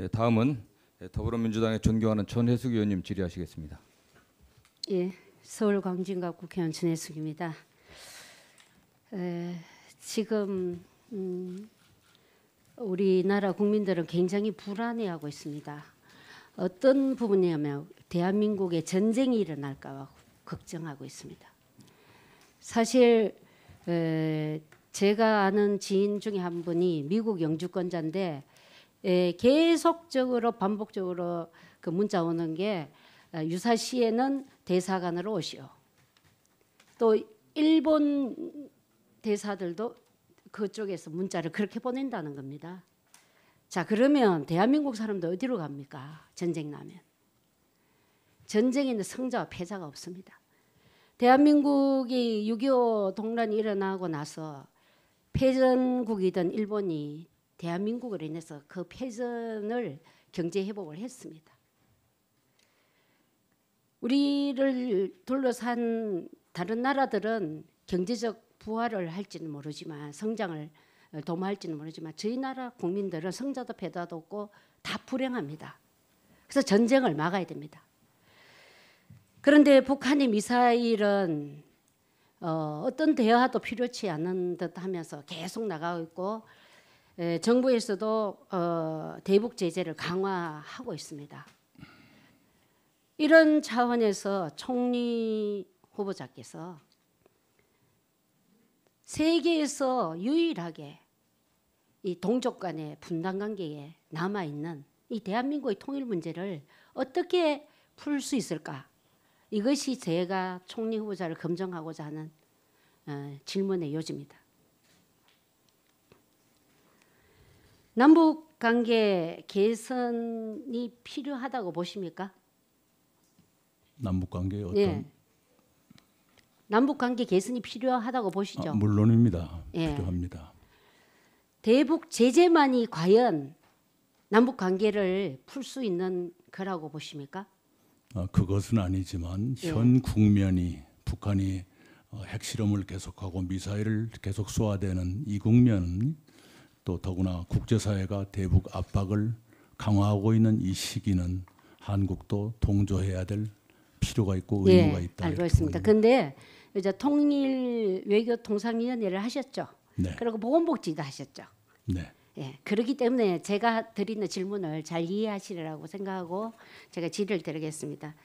다음은 더불어민주당의 존경하는 전혜숙 의원님 질의하시겠습니다. 예, 서울 광진갑 국회의원 전혜숙입니다. 지금 우리나라 국민들은 굉장히 불안해하고 있습니다. 어떤 부분이냐면 대한민국에 전쟁이 일어날까 봐 걱정하고 있습니다. 사실 제가 아는 지인 중에 한 분이 미국 영주권자인데 계속적으로 반복적으로 그 문자 오는 게 유사시에는 대사관으로 오시오. 또 일본 대사들도 그쪽에서 문자를 그렇게 보낸다는 겁니다. 자, 그러면 대한민국 사람들 어디로 갑니까? 전쟁 나면. 전쟁에는 성자와 패자가 없습니다. 대한민국이 6.25 동란이 일어나고 나서 패전국이던 일본이 대한민국으로 인해서 그 패전을 경제 회복을 했습니다. 우리를 둘러싼 다른 나라들은 경제적 부활을 할지는 모르지만 성장을 도모할지는 모르지만 저희 나라 국민들은 성자도 패자도 없고 다 불행합니다. 그래서 전쟁을 막아야 됩니다. 그런데 북한의 미사일은 어떤 대화도 필요치 않은 듯 하면서 계속 나가고 있고 정부에서도 대북 제재를 강화하고 있습니다. 이런 차원에서 총리 후보자께서 세계에서 유일하게 이 동족 간의 분단 관계에 남아있는 이 대한민국의 통일 문제를 어떻게 풀 수 있을까? 이것이 제가 총리 후보자를 검증하고자 하는 질문의 요지입니다. 남북 관계 개선이 필요하다고 보십니까? 남북 관계 어떤? 예. 남북 관계 개선이 필요하다고 보시죠? 물론입니다. 예. 필요합니다. 대북 제재만이 과연 남북 관계를 풀 수 있는 거라고 보십니까? 그것은 아니지만 예. 현 국면이 북한이 핵실험을 계속하고 미사일을 계속 쏘아대는 이 국면, 또 더구나 국제사회가 대북 압박을 강화하고 있는 이 시기는 한국도 동조해야 될 필요가 있고 의무가 있다. 알고 있습니다. 그런데 이제 통일 외교 통상위원회를 하셨죠. 네. 그리고 보건복지도 하셨죠. 네. 예, 그렇기 때문에 제가 드리는 질문을 잘 이해하시리라고 생각하고 제가 질의를 드리겠습니다.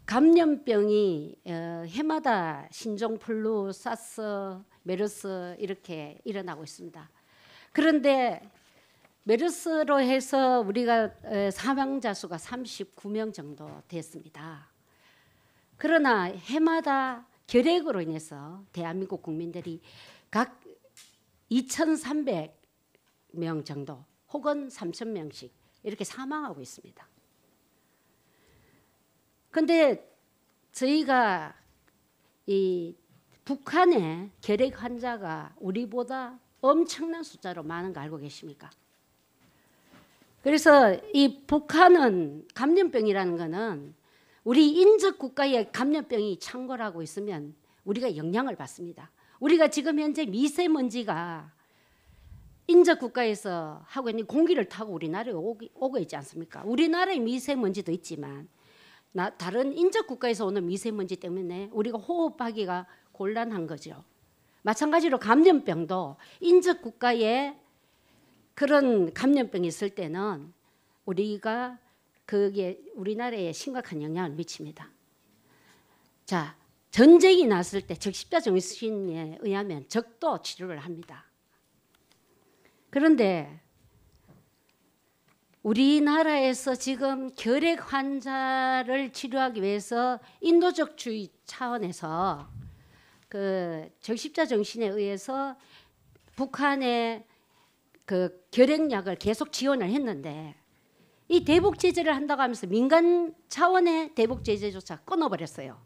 감염병이 해마다 신종플루, 사스, 메르스 이렇게 일어나고 있습니다. 그런데 메르스로 해서 우리가 사망자 수가 39명 정도 됐습니다. 그러나 해마다 결핵으로 인해서 대한민국 국민들이 각 2,300명 정도 혹은 3,000명씩 이렇게 사망하고 있습니다. 그런데 저희가 이 북한의 결핵 환자가 우리보다 엄청난 숫자로 많은 거 알고 계십니까? 그래서 이 북한은 감염병이라는 거는 우리 인접 국가에 감염병이 창궐하고 있으면 우리가 영향을 받습니다. 우리가 지금 현재 미세먼지가 인접 국가에서 하고 있는 공기를 타고 우리나라에 오고 있지 않습니까? 우리나라의 미세먼지도 있지만 다른 인접 국가에서 오는 미세먼지 때문에 우리가 호흡하기가 곤란한 거죠. 마찬가지로 감염병도 인접 국가에 그런 감염병이 있을 때는 우리가 그게 우리나라에 심각한 영향을 미칩니다. 자, 전쟁이 났을 때 적십자 정신에 의하면 적도 치료를 합니다. 그런데 우리나라에서 지금 결핵 환자를 치료하기 위해서 인도적주의 차원에서 그 적십자 정신에 의해서 북한의 그 결핵약을 계속 지원을 했는데 이 대북 제재를 한다고 하면서 민간 차원의 대북 제재조차 끊어버렸어요.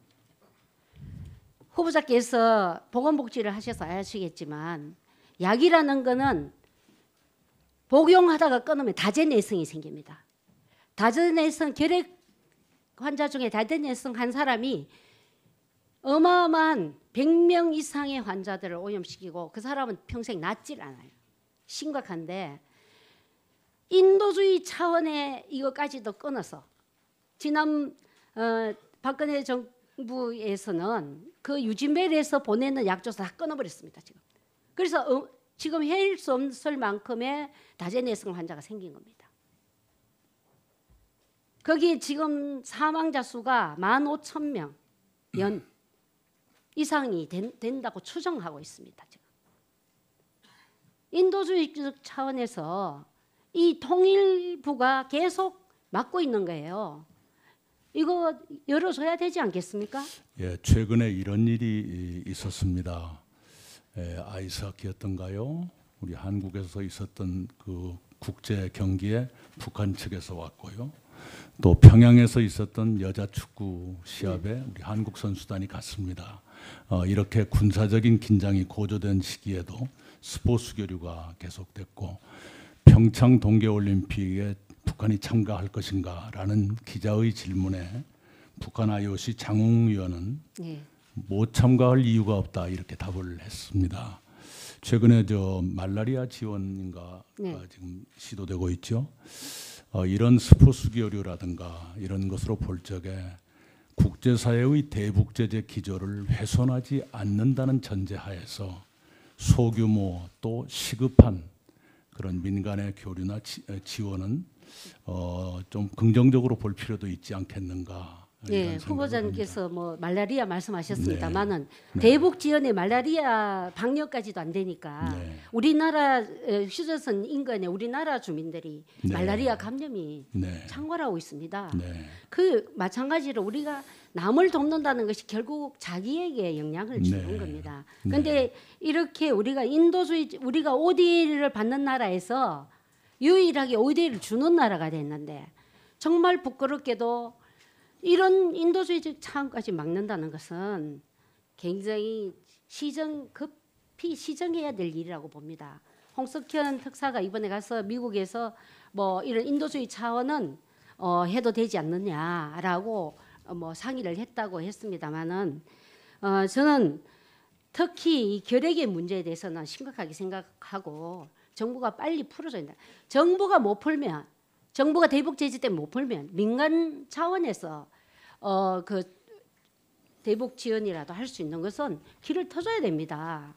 후보자께서 보건복지를 하셔서 아시겠지만 약이라는 거는 복용하다가 끊으면 다제내성이 생깁니다. 다제내성 결핵 환자 중에 다제내성 한 사람이 어마어마한 100명 이상의 환자들을 오염시키고 그 사람은 평생 낫질 않아요. 심각한데 인도주의 차원의 이거까지도 끊어서 지난 박근혜 정부에서는 그 유진벨에서 보내는 약조사 다 끊어버렸습니다. 지금. 그래서 지금 헤일 수 없을 만큼의 다재내성 환자가 생긴 겁니다. 거기 지금 사망자 수가 15,000명 연 이상이 된다고 추정하고 있습니다. 지금. 인도주의적 차원에서 이 통일부가 계속 막고 있는 거예요. 이거 열어줘야 되지 않겠습니까? 예, 최근에 이런 일이 있었습니다. 아이스하키였던가요? 우리 한국에서 있었던 그 국제 경기에 북한 측에서 왔고요. 또 평양에서 있었던 여자 축구 시합에 우리 한국 선수단이 갔습니다. 이렇게 군사적인 긴장이 고조된 시기에도 스포츠 교류가 계속됐고 평창 동계올림픽에 북한이 참가할 것인가라는 기자의 질문에 북한 IOC 장웅 위원은 네. 못 참가할 이유가 없다 이렇게 답을 했습니다. 최근에 저 말라리아 지원인가 네. 지금 시도되고 있죠. 이런 스포츠 교류라든가 이런 것으로 볼 적에 국제사회의 대북 제재 기조를 훼손하지 않는다는 전제하에서 소규모 또 시급한 그런 민간의 교류나 지원은 좀 긍정적으로 볼 필요도 있지 않겠는가. 네, 후보자님께서 뭐 말라리아 말씀하셨습니다만은 네. 대북 지원에 말라리아 방역까지도 안 되니까 네. 우리나라 휴전선 인근의 우리나라 주민들이 네. 말라리아 감염이 네. 창궐하고 있습니다. 네. 그 마찬가지로 우리가 남을 돕는다는 것이 결국 자기에게 영향을 주는 네. 겁니다. 네. 그런데 이렇게 우리가 인도주의 우리가 ODA를 받는 나라에서 유일하게 ODA를 주는 나라가 됐는데 정말 부끄럽게도 이런 인도주의적 차원까지 막는다는 것은 굉장히 급히 시정해야 될 일이라고 봅니다. 홍석현 특사가 이번에 가서 미국에서 뭐 이런 인도주의 차원은 해도 되지 않느냐라고 뭐 상의를 했다고 했습니다만은 저는 특히 이 결핵의 문제에 대해서는 심각하게 생각하고 정부가 빨리 풀어줘야 된다. 정부가 못 풀면 정부가 대북 제재 때문에 못 풀면 민간 차원에서 그 대북 지원이라도 할 수 있는 것은 길을 터줘야 됩니다.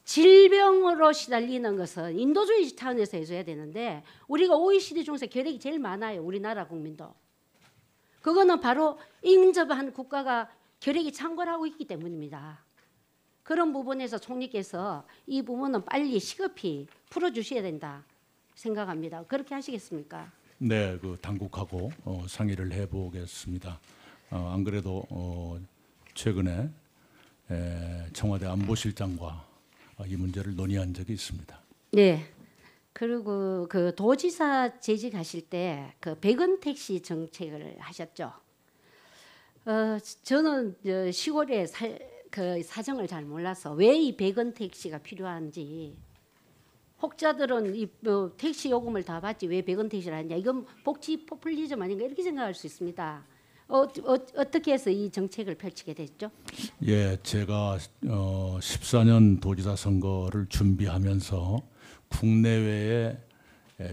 질병으로 시달리는 것은 인도주의 차원에서 해줘야 되는데 우리가 OECD 중에서 결핵이 제일 많아요. 우리나라 국민도. 그거는 바로 인접한 국가가 결핵이 창궐하고 있기 때문입니다. 그런 부분에서 총리께서 이 부분은 빨리 시급히 풀어주셔야 된다 생각합니다. 그렇게 하시겠습니까? 네, 그 당국하고 상의를 해보겠습니다. 안 그래도 최근에 청와대 안보실장과 이 문제를 논의한 적이 있습니다. 네. 그리고 그 도지사 재직하실 때 그 백원 택시 정책을 하셨죠. 저는 시골에 그 사정을 잘 몰라서 왜 이 백원 택시가 필요한지. 혹자들은 이 택시 요금을 다 받지 왜 백원 택시를 하냐. 이건 복지 포퓰리즘 아닌가 이렇게 생각할 수 있습니다. 어떻게 해서 이 정책을 펼치게 됐죠? 예, 제가 14년 도지사 선거를 준비하면서 국내외에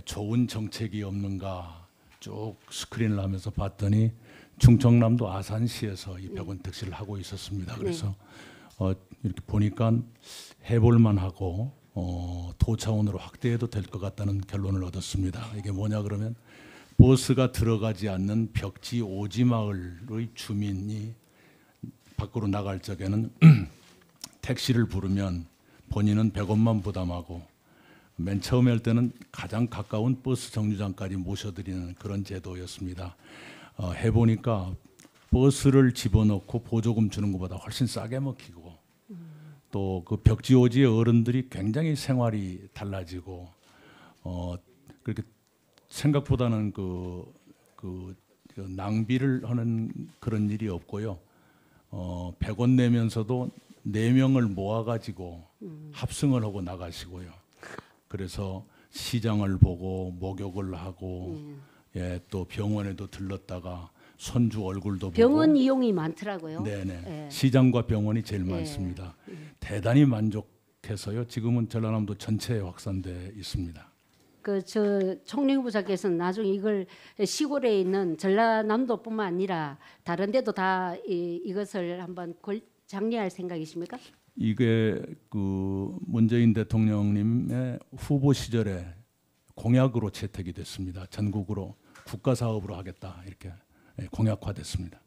좋은 정책이 없는가 쭉 스크린을 하면서 봤더니 충청남도 아산시에서 이 백원 택시를 하고 있었습니다. 그래서 이렇게 보니까 해볼만 하고 도 차원으로 확대해도 될 것 같다는 결론을 얻었습니다. 이게 뭐냐 그러면 버스가 들어가지 않는 벽지 오지마을의 주민이 밖으로 나갈 적에는 택시를 부르면 본인은 100원만 부담하고 맨 처음에 할 때는 가장 가까운 버스 정류장까지 모셔드리는 그런 제도였습니다. 해보니까 버스를 집어넣고 보조금 주는 것보다 훨씬 싸게 먹히고 또 그 벽지오지의 어른들이 굉장히 생활이 달라지고 그렇게 생각보다는 그 낭비를 하는 그런 일이 없고요. 100원 내면서도 4명을 모아가지고 합승을 하고 나가시고요. 그래서 시장을 보고 목욕을 하고 예, 또 병원에도 들렀다가 손주 얼굴도 병원 보고 이용이 많더라고요. 네네. 예. 시장과 병원이 제일 예. 많습니다. 대단히 만족해서요. 지금은 전라남도 전체에 확산돼 있습니다. 저 총리 후보자께서는 나중에 이걸 시골에 있는 전라남도뿐만 아니라 다른 데도 다 이것을 한번 장려할 생각이십니까? 이게 그 문재인 대통령님의 후보 시절에 공약으로 채택이 됐습니다. 전국으로 국가 사업으로 하겠다 이렇게 공약화됐습니다.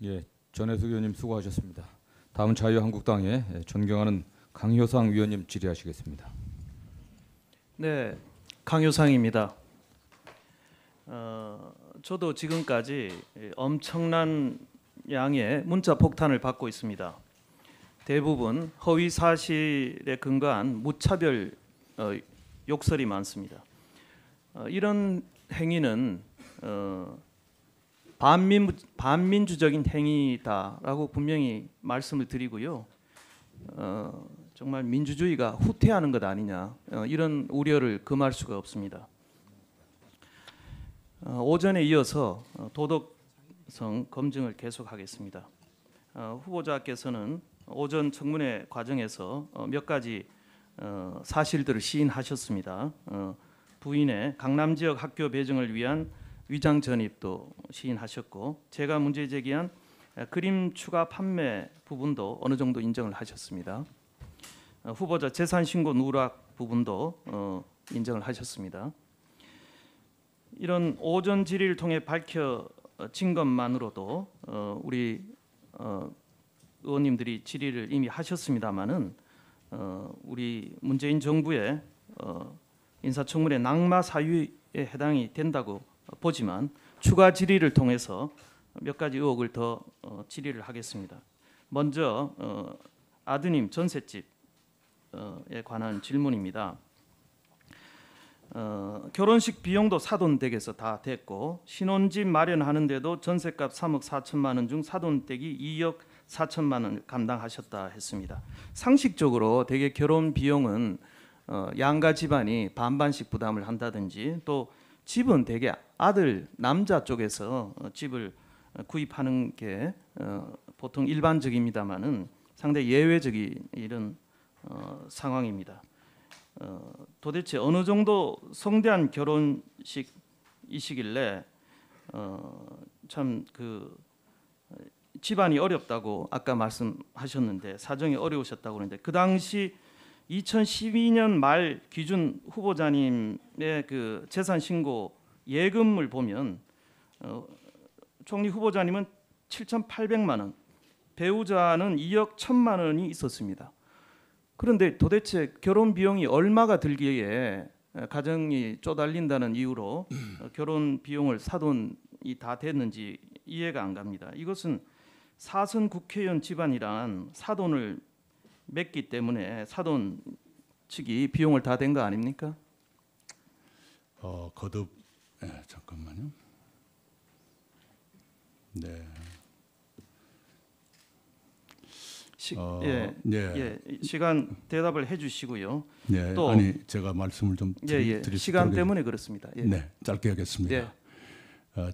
예, 전혜숙 의원님 수고하셨습니다. 다음은 자유한국당의 존경하는 강효상 위원님 질의하시겠습니다. 네, 강효상입니다. 저도 지금까지 엄청난 양의 문자 폭탄을 받고 있습니다. 대부분 허위 사실에 근거한 무차별 욕설이 많습니다. 이런 행위는 반민주적인 행위다라고 분명히 말씀을 드리고요. 정말 민주주의가 후퇴하는 것 아니냐 이런 우려를 금할 수가 없습니다. 오전에 이어서 도덕성 검증을 계속하겠습니다. 후보자께서는 오전 청문회 과정에서 몇 가지 사실들을 시인하셨습니다. 부인의 강남 지역 학교 배정을 위한 위장 전입도 시인하셨고, 제가 문제 제기한 그림 추가 판매 부분도 어느 정도 인정을 하셨습니다. 후보자 재산 신고 누락 부분도 인정을 하셨습니다. 이런 오전 질의를 통해 밝혀진 것만으로도 우리 의원님들이 질의를 이미 하셨습니다마는 우리 문재인 정부의 인사청문회 낙마 사유에 해당이 된다고 보지만 추가 질의를 통해서 몇 가지 의혹을 더 질의를 하겠습니다. 먼저 아드님 전셋집에 관한 질문입니다. 결혼식 비용도 사돈댁에서 다 됐고 신혼집 마련하는데도 전셋값 3억 4천만 원 중 사돈댁이 2억 4천만 원을 감당하셨다 했습니다. 상식적으로 대개 결혼 비용은 양가 집안이 반반씩 부담을 한다든지 또 집은 대개 아들 남자 쪽에서 집을 구입하는 게 보통 일반적입니다만은 상당히 예외적인 이런 상황입니다. 도대체 어느 정도 성대한 결혼식이시길래 참 그 집안이 어렵다고 아까 말씀하셨는데 사정이 어려우셨다고 그러는데 그 당시 2012년 말 기준 후보자님의 그 재산 신고 예금을 보면 총리 후보자님은 7,800만 원, 배우자는 2억 1천만 원이 있었습니다. 그런데 도대체 결혼 비용이 얼마가 들기에 가정이 쪼달린다는 이유로 결혼 비용을 사돈이 다 됐는지 이해가 안 갑니다. 이것은 사선 국회의원 집안이란 사돈을 맺기 때문에 사돈 측이 비용을 다 된 거 아닙니까? 거듭 잠깐만요. 네. 시간 대답을 해주시고요. 네. 또 아니 제가 말씀을 좀 드릴 시간 때문에 그렇습니다. 예. 네, 짧게 하겠습니다. 예.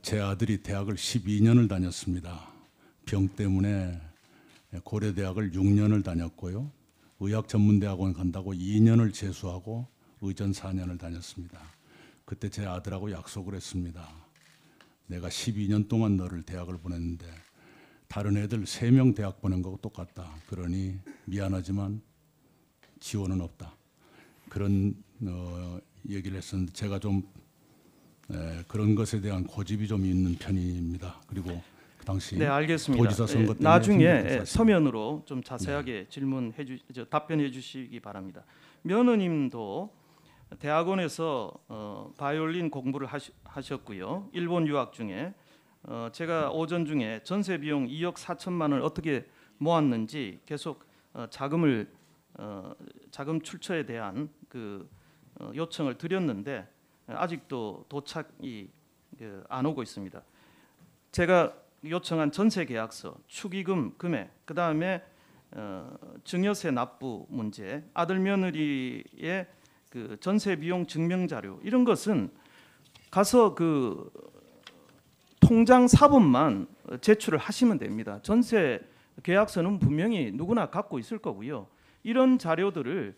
제 아들이 대학을 12년을 다녔습니다. 병 때문에 고려대학을 6년을 다녔고요. 의학전문대학원 간다고 2년을 재수하고 의전 4년을 다녔습니다. 그때 제 아들하고 약속을 했습니다. 내가 12년 동안 너를 대학을 보냈는데 다른 애들 3명 대학 보낸 거하고 똑같다. 그러니 미안하지만 지원은 없다. 그런 얘기를 했었는데 제가 좀 그런 것에 대한 고집이 좀 있는 편입니다. 그리고 그 당시 네, 알겠습니다. 도지사 선거 때문에 나중에 서면으로 좀 자세하게 답변해 주시기 바랍니다. 며느님도 대학원에서 바이올린 공부를 하셨고요. 일본 유학 중에 제가 오전 중에 전세 비용 2억 4천만 원을 어떻게 모았는지 계속 자금 출처에 대한 그 요청을 드렸는데 아직도 도착이 안 오고 있습니다. 제가 요청한 전세 계약서, 축의금 금액, 그 다음에 증여세 납부 문제, 아들 며느리의 그 전세 비용 증명 자료 이런 것은 가서 그 통장 사본만 제출을 하시면 됩니다. 전세 계약서는 분명히 누구나 갖고 있을 거고요. 이런 자료들을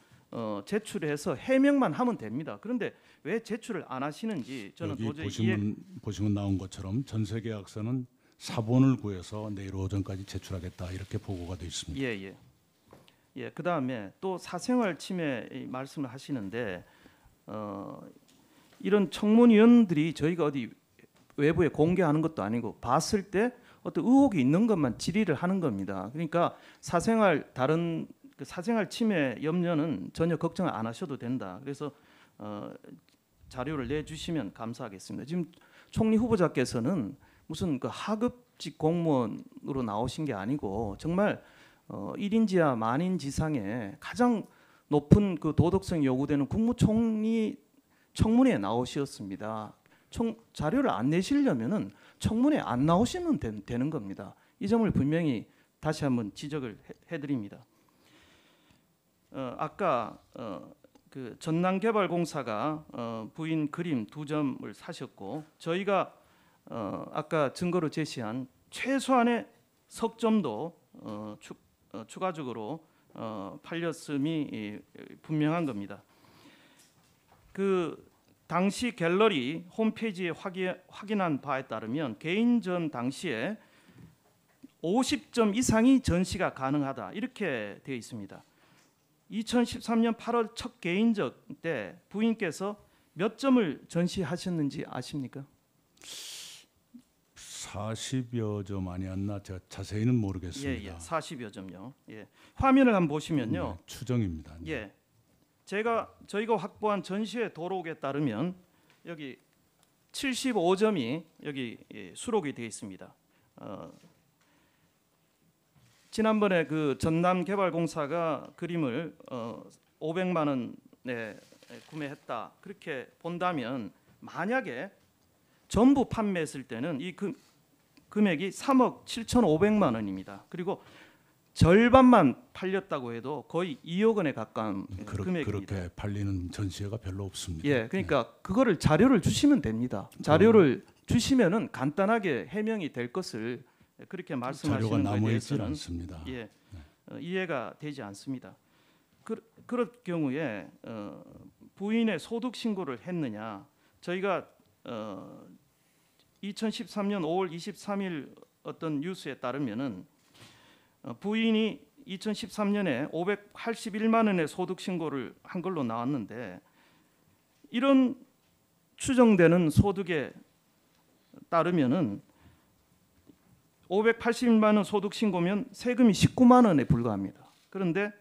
제출해서 해명만 하면 됩니다. 그런데 왜 제출을 안 하시는지 저는 여기 도저히 보시면 나온 것처럼 전세계약서는 사본을 구해서 내일 오전까지 제출하겠다 이렇게 보고가 되어 있습니다. 예. 그다음에 또 사생활 침해 말씀을 하시는데 이런 청문위원들이 저희가 어디 외부에 공개하는 것도 아니고 봤을 때 어떤 의혹이 있는 것만 질의를 하는 겁니다. 그러니까 다른 사생활 침해 염려는 전혀 걱정 안 하셔도 된다. 그래서 자료를 내주시면 감사하겠습니다. 지금 총리 후보자께서는 무슨 그 하급직 공무원으로 나오신 게 아니고 정말 1인지하 만인지상에 가장 높은 그 도덕성이 요구되는 국무총리 청문회에 나오셨습니다. 자료를 안 내시려면은 청문회에 안 나오시면 되는 겁니다. 이 점을 분명히 다시 한번 지적을 해드립니다. 아까 그 전남개발공사가 부인 그림 2점을 사셨고 저희가 아까 증거로 제시한 최소한의 석점도 추가적으로 팔렸음이 분명한 겁니다. 그 당시 갤러리 홈페이지에 확인한 바에 따르면 개인전 당시에 50점 이상이 전시가 가능하다 이렇게 되어 있습니다. 2013년 8월 첫 개인전 때 부인께서 몇 점을 전시하셨는지 아십니까? 40여 점 아니었나 제가 자세히는 모르겠습니다. 40여 점요. 화면을 한번 보시면요. 네, 추정입니다. 저희가 확보한 전시회 도록에 따르면 여기 75점이 여기 수록이 되어 있습니다. 지난번에 그 전남개발공사가 그림을 500만 원에 구매했다 그렇게 본다면 만약에 전부 판매했을 때는 이 금액이 3억 7,500만 원입니다. 그리고 절반만 팔렸다고 해도 거의 2억 원에 가까운 금액입니다. 그렇게 팔리는 전시회가 별로 없습니다. 그러니까 그거를 자료를 주시면 됩니다. 자료를 주시면은 간단하게 해명이 될 것을 그렇게 말씀하시는 것에 대해서는 않습니다. 이해가 되지 않습니다. 그럴 경우에 부인의 소득 신고를 했느냐? 저희가 2013년 5월 23일 어떤 뉴스에 따르면은 부인이 2013년에 581만 원의 소득 신고를 한 걸로 나왔는데 이런 추정되는 소득에 따르면은 581만 원 소득 신고면 세금이 19만 원에 불과합니다. 그런데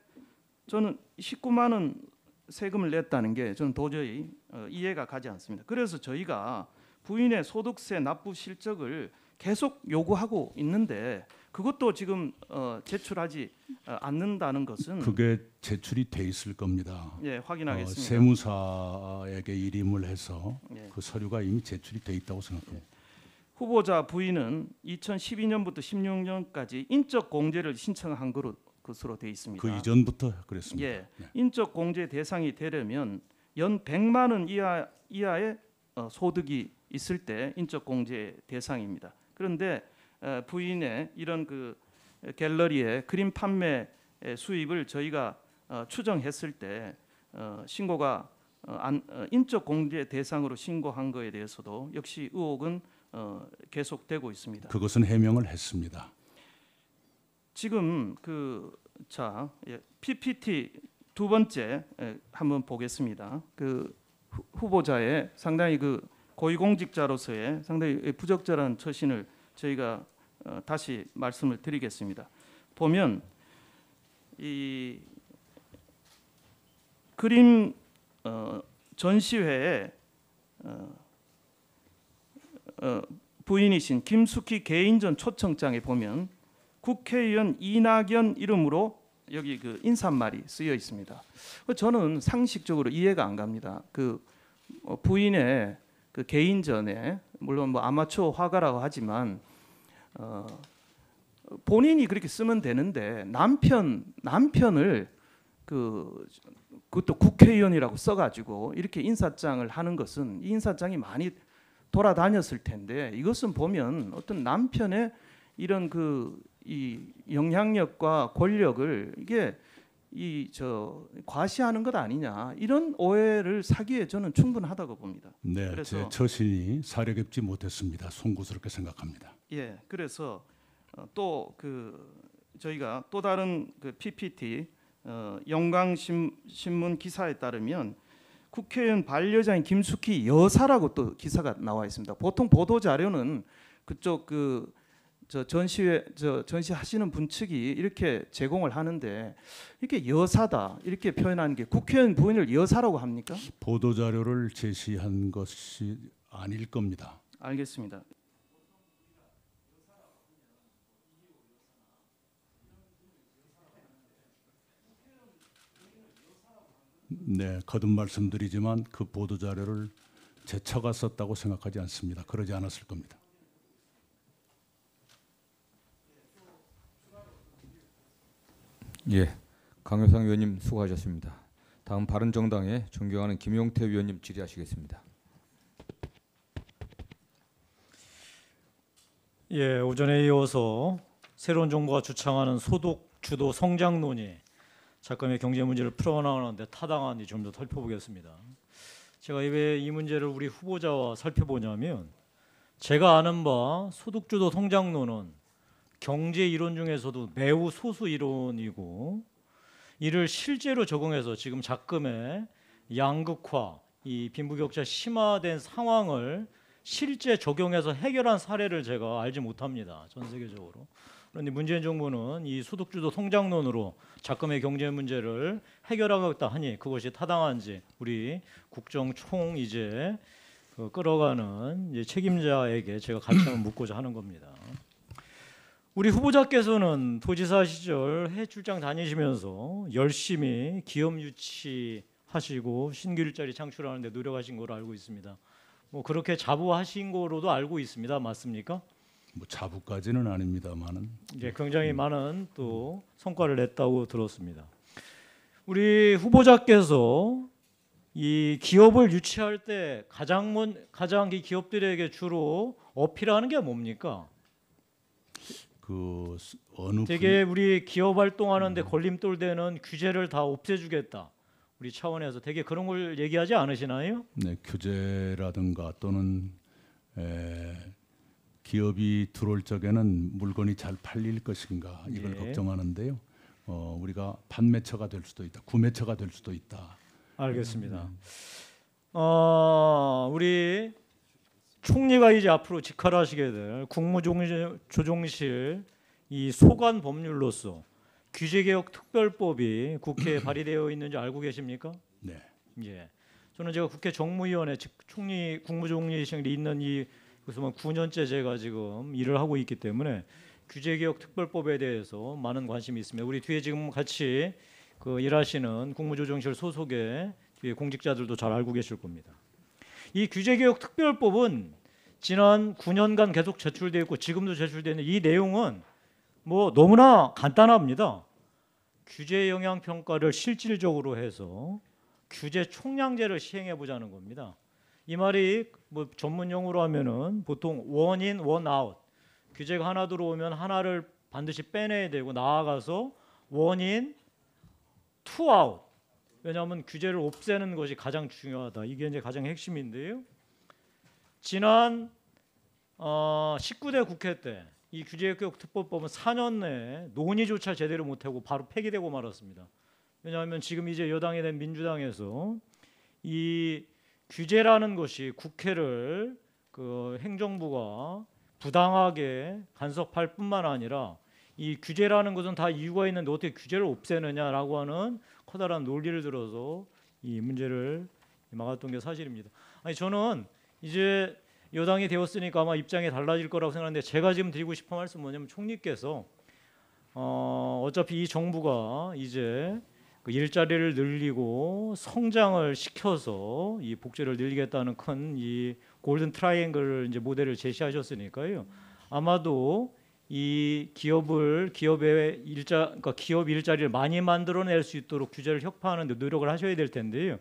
저는 19만 원 세금을 냈다는 게 저는 도저히 이해가 가지 않습니다. 그래서 저희가 부인의 소득세 납부 실적을 계속 요구하고 있는데 그것도 지금 제출하지 않는다는 것은 그게 제출이 돼 있을 겁니다. 확인하겠습니다. 세무사에게 일임을 해서 그 서류가 이미 제출이 돼 있다고 생각합니다. 후보자 부인은 2012년부터 16년까지 인적 공제를 신청한 것으로 되어 있습니다. 그 이전부터 그랬습니다. 인적 공제 대상이 되려면 연 100만 원 이하의 소득이 있을 때 인적 공제 대상입니다. 그런데 부인의 이런 그 갤러리의 그림 판매 수입을 저희가 추정했을 때 신고가 인적 공제 대상으로 신고한 거에 대해서도 역시 의혹은 계속되고 있습니다. 그것은 해명을 했습니다. 지금 PPT 두 번째 한번 보겠습니다. 그 후보자의 상당히 그 고위공직자로서의 상당히 부적절한 처신을 저희가 다시 말씀을 드리겠습니다. 보면 이 그림 전시회에 부인이신 김숙희 개인전 초청장에 보면 국회의원 이낙연 이름으로 여기 그 인사말이 쓰여 있습니다. 저는 상식적으로 이해가 안 갑니다. 그 부인의 그 개인전에 물론 뭐 아마추어 화가라고 하지만 본인이 그렇게 쓰면 되는데 남편을 그것도 국회의원이라고 써가지고 이렇게 인사장을 하는 것은 이 인사장이 많이 돌아다녔을 텐데 이것은 보면 어떤 남편의 이런 이 영향력과 권력을 이게 과시하는 것 아니냐 이런 오해를 사기에 저는 충분하다고 봅니다. 네, 그래서 제 처신이 사려 깊지 못했습니다. 송구스럽게 생각합니다. 예, 그래서 또 저희가 또 다른 PPT 영광신문 기사에 따르면 국회의원 반려자인 김숙희 여사라고 또 기사가 나와 있습니다. 보통 보도 자료는 그쪽 전시하시는 분 측이 이렇게 제공을 하는데 이렇게 여사다 이렇게 표현하는 게 국회의원 부인을 여사라고 합니까? 보도 자료를 제시한 것이 아닐 겁니다. 알겠습니다. 네, 거듭 말씀드리지만 그 보도 자료를 제 처가 썼다고 생각하지 않습니다. 그러지 않았을 겁니다. 예, 강효상 의원님 수고하셨습니다. 다음 바른정당의 존경하는 김용태 의원님 질의하시겠습니다. 예, 오전에 이어서 새로운 정부가 주창하는 소득 주도 성장론이 작가의 경제 문제를 풀어나가는데 타당한지 좀 더 살펴보겠습니다. 제가 왜 이 문제를 우리 후보자와 살펴보냐면 제가 아는 바 소득 주도 성장론은 경제 이론 중에서도 매우 소수 이론이고 이를 실제로 적용해서 지금 작금의 양극화, 이 빈부격차 심화된 상황을 실제 적용해서 해결한 사례를 제가 알지 못합니다. 전 세계적으로. 그런데 문재인 정부는 이 소득주도 성장론으로 작금의 경제 문제를 해결하겠다 하니 그것이 타당한지 우리 국정총 이제 끌어가는 이제 책임자에게 제가 같이 한번 묻고자 하는 겁니다. 우리 후보자께서는 도지사 시절 해외 출장 다니시면서 열심히 기업 유치하시고 신규 일자리 창출하는 데 노력하신 걸로 알고 있습니다. 뭐 그렇게 자부하신 거로도 알고 있습니다. 맞습니까? 뭐 자부까지는 아닙니다만은 예, 굉장히 많은 또 성과를 냈다고 들었습니다. 우리 후보자께서 이 기업을 유치할 때 가장 이 기업들에게 주로 어필하는 게 뭡니까? 그 어느 되게 우리 기업 활동하는데 걸림돌 되는 규제를 다 없애주겠다. 우리 차원에서 되게 그런 걸 얘기하지 않으시나요? 네, 규제라든가 또는 기업이 들어올 적에는 물건이 잘 팔릴 것인가 이걸 예. 걱정하는데요. 우리가 판매처가 될 수도 있다, 구매처가 될 수도 있다. 알겠습니다. 우리 총리가 이제 앞으로 직할하시게 될 국무조정실 이 소관 법률로서 규제개혁 특별법이 국회에 발의되어 있는지 알고 계십니까? 네, 예. 저는 제가 국회 정무위원회 즉 총리 국무총리실이 있는 이 그래서 9년째 제가 지금 일을 하고 있기 때문에 규제개혁 특별법에 대해서 많은 관심이 있습니다. 우리 뒤에 지금 같이 일하시는 국무조정실 소속의 뒤에 공직자들도 잘 알고 계실 겁니다. 이 규제개혁 특별법은 지난 9년간 계속 제출되어 있고 지금도 제출되는 이 내용은 뭐 너무나 간단합니다. 규제 영향 평가를 실질적으로 해서 규제 총량제를 시행해 보자는 겁니다. 이 말이 뭐 전문 용어로 하면은 보통 원인 원아웃. 규제가 하나 들어오면 하나를 반드시 빼내야 되고 나아가서 원인 투아웃. 왜냐하면 규제를 없애는 것이 가장 중요하다. 이게 이제 가장 핵심인데요. 지난 19대 국회 때 이 규제개혁 특별법은 4년 내에 논의조차 제대로 못하고 바로 폐기되고 말았습니다. 왜냐하면 지금 이제 여당이 된 민주당에서 이 규제라는 것이 국회를 행정부가 부당하게 간섭할 뿐만 아니라 이 규제라는 것은 다 이유가 있는데 어떻게 규제를 없애느냐라고 하는 커다란 논리를 들어서 이 문제를 막았던 게 사실입니다. 아니 저는 이제 여당이 되었으니까 아마 입장이 달라질 거라고 생각하는데 제가 지금 드리고 싶은 말씀은 뭐냐면 총리께서 어차피 이 정부가 이제 일자리를 늘리고 성장을 시켜서 이 복지를 늘리겠다는 큰 이 골든 트라이앵글 이제 모델을 제시하셨으니까요. 아마도 이 기업의 그러니까 기업 일자리를 많이 만들어낼 수 있도록 규제를 혁파하는 데 노력을 하셔야 될 텐데요.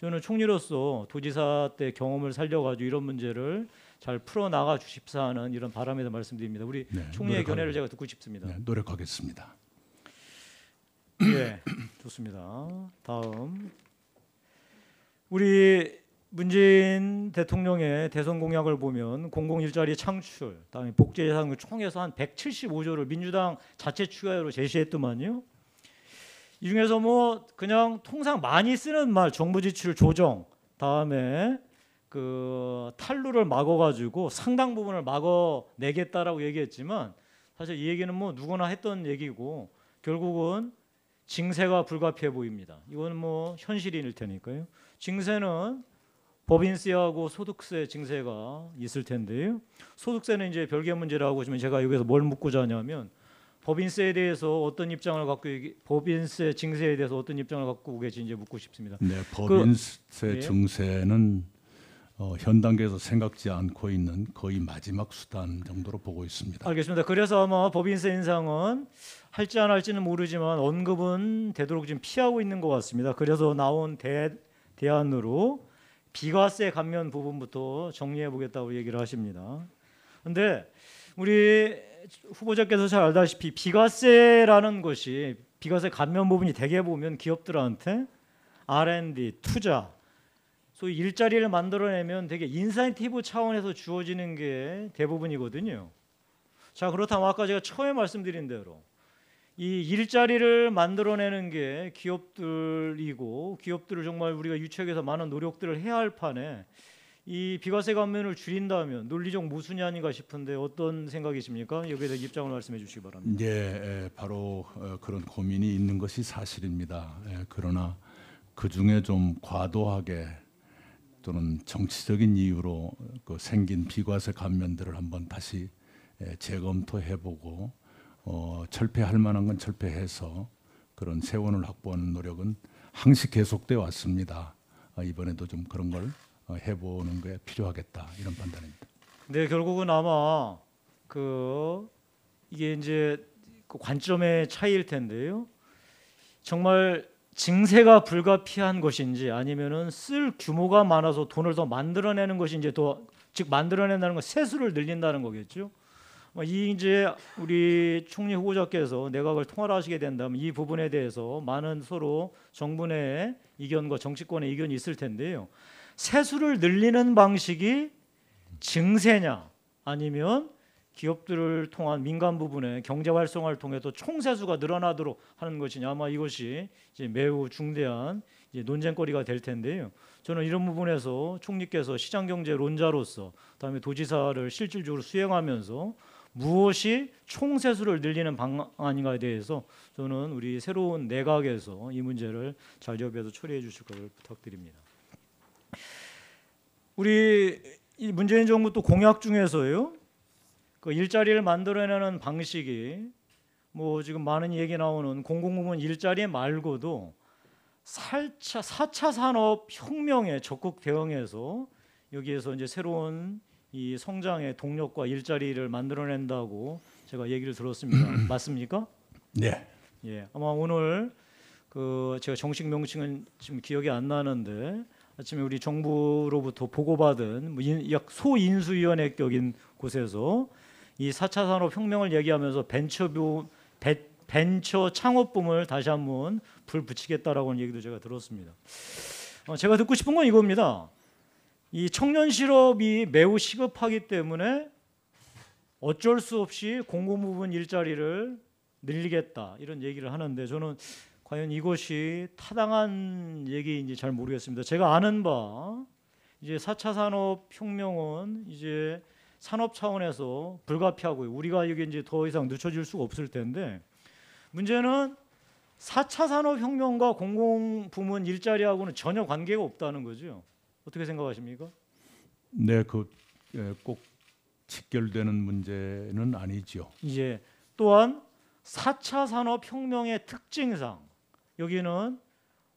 저는 총리로서 도지사 때 경험을 살려가지고 이런 문제를 잘 풀어나가 주십사 하는 이런 바람에서 말씀드립니다. 우리 총리의 견해를 제가 듣고 싶습니다. 네, 노력하겠습니다. 예, 좋습니다. 다음 우리 문재인 대통령의 대선 공약을 보면 공공일자리 창출, 다음에 복지 예산을 총해서 한 175조를 민주당 자체 추가로 제시했더만요. 이 중에서 뭐 그냥 통상 많이 쓰는 말 정부 지출 조정, 다음에 그 탈루를 막아가지고 상당 부분을 막아내겠다라고 얘기했지만 사실 이 얘기는 뭐 누구나 했던 얘기고 결국은 징세가 불가피해 보입니다. 이건 뭐 현실일 테니까요. 징세는 법인세하고 소득세 징세가 있을 텐데요. 소득세는 이제 별개 문제라고 하지만 제가 여기서 뭘 묻고자 하냐면 법인세에 대해서 어떤 입장을 갖고 법인세 징세에 대해서 어떤 입장을 갖고 계신지 묻고 싶습니다. 네, 법인세 예. 증세는 현 단계에서 생각지 않고 있는 거의 마지막 수단 정도로 보고 있습니다. 알겠습니다. 그래서 아마 법인세 인상은 할지 안 할지는 모르지만 언급은 되도록 지금 피하고 있는 것 같습니다. 그래서 나온 대안으로 비과세 감면 부분부터 정리해 보겠다고 얘기를 하십니다. 그런데 우리 후보자께서 잘 알다시피 비과세라는 것이 비과세 감면 부분이 대개 보면 기업들한테 R&D, 투자, 소위 일자리를 만들어내면 되게 인센티브 차원에서 주어지는 게 대부분이거든요. 자, 그렇다면 아까 제가 처음에 말씀드린 대로 이 일자리를 만들어내는 게 기업들이고 기업들을 정말 우리가 유치하기 위해서 많은 노력들을 해야 할 판에 이 비과세 감면을 줄인다면 논리적 모순이 아닌가 싶은데 어떤 생각이십니까? 여기에 대해 입장을 말씀해 주시기 바랍니다. 예, 바로 그런 고민이 있는 것이 사실입니다. 그러나 그 중에 좀 과도하게 또는 정치적인 이유로 그 생긴 비과세 감면들을 한번 다시 재검토해보고 철폐할 만한 건 철폐해서 그런 세원을 확보하는 노력은 항시 계속돼 왔습니다. 이번에도 좀 그런 걸 해보는 게 필요하겠다 이런 판단입니다. 네, 결국은 아마 이게 이제 그 관점의 차이일 텐데요. 정말 징세가 불가피한 것인지 아니면은 쓸 규모가 많아서 돈을 더 만들어내는 것인지 즉 만들어낸다는 건 세수를 늘린다는 거겠죠. 이 이제 우리 총리 후보자께서 내각을 통할하시게 된다면 이 부분에 대해서 많은 서로 정부 내 이견과 정치권의 이견이 있을 텐데요. 세수를 늘리는 방식이 증세냐 아니면 기업들을 통한 민간 부분의 경제 활성화를 통해서 총세수가 늘어나도록 하는 것이냐 아마 이것이 이제 매우 중대한 이제 논쟁거리가 될 텐데요. 저는 이런 부분에서 총리께서 시장경제론자로서 그다음에 도지사를 실질적으로 수행하면서 무엇이 총세수를 늘리는 방안인가에 대해서 저는 우리 새로운 내각에서 이 문제를 잘 접해서 처리해 주실 것을 부탁드립니다. 우리 이 문재인 정부 또 공약 중에서요. 그 일자리를 만들어내는 방식이 뭐 지금 많은 얘기 나오는 공공부문 일자리 말고도 4차 산업 혁명에 적극 대응해서 여기에서 이제 새로운 이 성장의 동력과 일자리를 만들어낸다고 제가 얘기를 들었습니다. 맞습니까? 네. 예, 아마 오늘 제가 정식 명칭은 지금 기억이 안 나는데 아침에 우리 정부로부터 보고받은 약 소인수위원회격인 곳에서 이 4차 산업 혁명을 얘기하면서 벤처 창업붐을 다시 한번 불 붙이겠다라고 하는 얘기도 제가 들었습니다. 제가 듣고 싶은 건 이겁니다. 이 청년 실업이 매우 시급하기 때문에 어쩔 수 없이 공공부문 일자리를 늘리겠다 이런 얘기를 하는데 저는 과연 이것이 타당한 얘기인지 잘 모르겠습니다. 제가 아는 바 이제 4차 산업 혁명은 이제 산업 차원에서 불가피하고요. 우리가 이게 이제 더 이상 늦춰질 수가 없을 텐데 문제는 4차 산업 혁명과 공공부문 일자리하고는 전혀 관계가 없다는 거죠. 어떻게 생각하십니까? 네, 꼭 직결되는 문제는 아니죠. 이제 또한 4차 산업 혁명의 특징상 여기는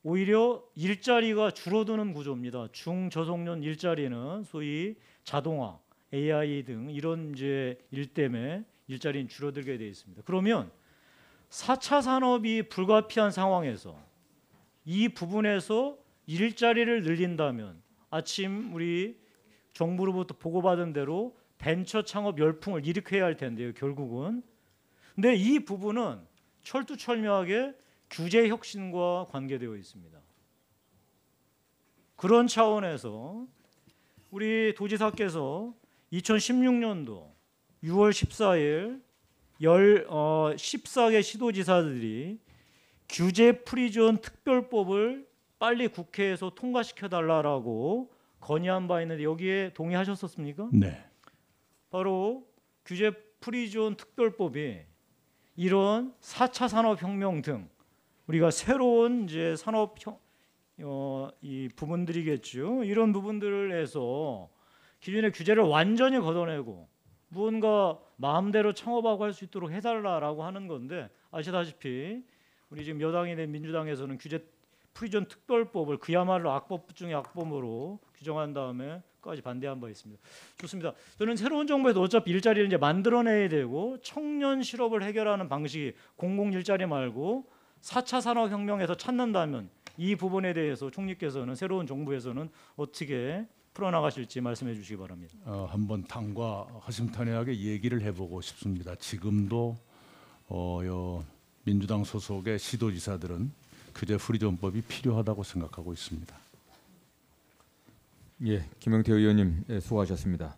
오히려 일자리가 줄어드는 구조입니다. 중저속년 일자리는 소위 자동화, AI 등 이런 이제 일 때문에 일자리는 줄어들게 되어 있습니다. 그러면 4차 산업이 불가피한 상황에서 이 부분에서 일자리를 늘린다면 아침 우리 정부로부터 보고받은 대로 벤처 창업 열풍을 일으켜야 할 텐데요. 결국은. 근데 이 부분은 철두철미하게 규제 혁신과 관계되어 있습니다. 그런 차원에서 우리 도지사께서 2016년도 6월 14일 14개 시도지사들이 규제 프리존 특별법을 빨리 국회에서 통과시켜 달라라고 건의한 바 있는데 여기에 동의하셨었습니까? 네. 바로 규제 프리존 특별법이 이런 4차 산업혁명 등 우리가 새로운 이제 이 부분들이겠죠. 이런 부분들을 해서 기존의 규제를 완전히 걷어내고 무언가 마음대로 창업하고 할 수 있도록 해달라라고 하는 건데 아시다시피 우리 지금 여당이 된 민주당에서는 규제 프리존 특별법을 그야말로 악법 중의 악법으로 규정한 다음에까지 반대한 바 있습니다. 좋습니다. 저는 새로운 정부에서 어차피 일자리를 이제 만들어내야 되고 청년 실업을 해결하는 방식이 공공 일자리 말고 4차 산업혁명에서 찾는다면 이 부분에 대해서 총리께서는 새로운 정부에서는 어떻게 풀어나가실지 말씀해 주시기 바랍니다. 한번 당과 허심탄회하게 얘기를 해보고 싶습니다. 지금도 민주당 소속의 시도지사들은 규제 프리존법이 필요하다고 생각하고 있습니다. 예, 김용태 의원님 수고하셨습니다.